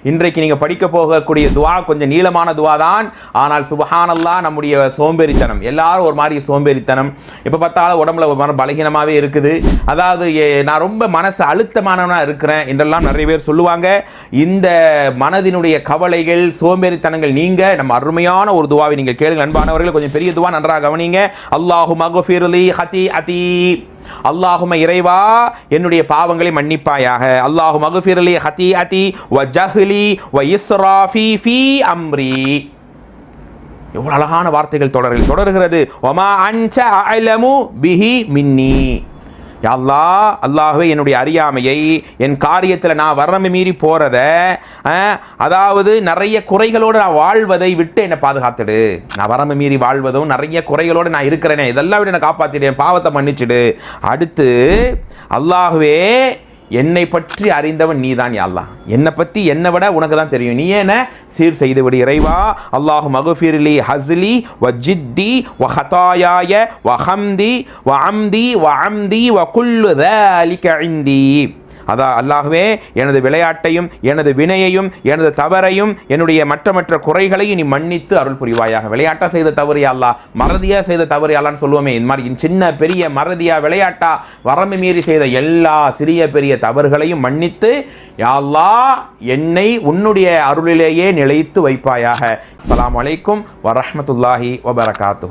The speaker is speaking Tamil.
இன்றைக்கு நீங்கள் படிக்க போகக்கூடிய துவா கொஞ்சம் நீளமான துவா தான், ஆனால் சுப்ஹானல்லாஹ் நம்முடைய சோம்பேறித்தனம், எல்லாரும் ஒரு மாதிரி சோம்பேறித்தனம், இப்போ பார்த்தாலும் உடம்புல ஒரு மாதிரி பலகீனமாகவே இருக்குது. அதாவது நான் ரொம்ப மனசு அழுத்தமானவனாக இருக்கிறேன் என்றெல்லாம் நிறைய பேர் சொல்லுவாங்க. இந்த மனதினுடைய கவலைகள், சோம்பேறித்தனங்கள் நீங்க நம்ம அருமையான ஒரு துவாவை நீங்கள் கேளுங்க அன்பானவர்கள். கொஞ்சம் பெரிய துவா, நன்றாக கவனிங்க. அல்லாஹும்ம அக்ஃபிர்லி ஹதீஅதி, அல்லாஹும்ம இறைவா என்னுடைய பாவங்களை மன்னிப்பாயாக. அல்லாஹும்ம அக்ஃபிர்லி ஹதீஅதி வ ஜஹ்லி வ இஸ்ராஃபி ஃபீ அம்ரி. எவ்வளவு அழகான வார்த்தைகள் தொடர்கிறது. வமா அன்ஸ அஅலமு பிஹி மின்னி. யா அல்லாஹ், அல்லாஹ்வே என்னுடைய அறியாமையை, என் காரியத்தில் நான் வரம்பு மீறி போகிறத, அதாவது நிறைய குறைகளோடு நான் வாழ்வதை விட்டு என்னை பாதுகாத்துடு. நான் வரம்பு மீறி வாழ்வதும் நிறைய குறைகளோடு நான் இருக்கிறேனே, இதெல்லாம் விட என்னை காப்பாற்றிடு, என் பாவத்தை மன்னிச்சிடு. அடுத்து அல்லாஹ்வே என்னை பற்றி அறிந்தவன் நீதான் யா அல்லாஹ், என்னை பற்றி என்னை விட உனக்கு தான் தெரியும், நீ என்ன சீர் செய்து விடு இறைவா. அல்லாஹு மக்ஃபிர்லி ஹஸ்லி வ ஜித்தி வ ஹதாயாய வ ஹம்தி வ அம்தி வ அம்தி வ குல்லு ذلك இந்தி. அதான் அல்லாஹ்வே எனது விளையாட்டையும் எனது வினையையும் எனது தவறையும் என்னுடைய மற்ற குறைகளையும் நீ மன்னித்து அருள் புரிவாயாக. விளையாட்டா செய்த தவறு யா அல்லாஹ், மறதியா செய்த தவறு யா அல்லாஹ்னு சொல்லுவோமே, இந்த மாதிரி சின்ன பெரிய மறதியா விளையாட்டா வரம்பு மீறி செய்த எல்லா சிறிய பெரிய தவறுகளையும் மன்னித்து யா அல்லாஹ் என்னை உன்னுடைய அருளிலேயே நிலைத்து வைப்பாயாக. அஸ்ஸலாமு அலைக்கும் வரஹ்மத்துல்லாஹி வபரகாத்துஹு.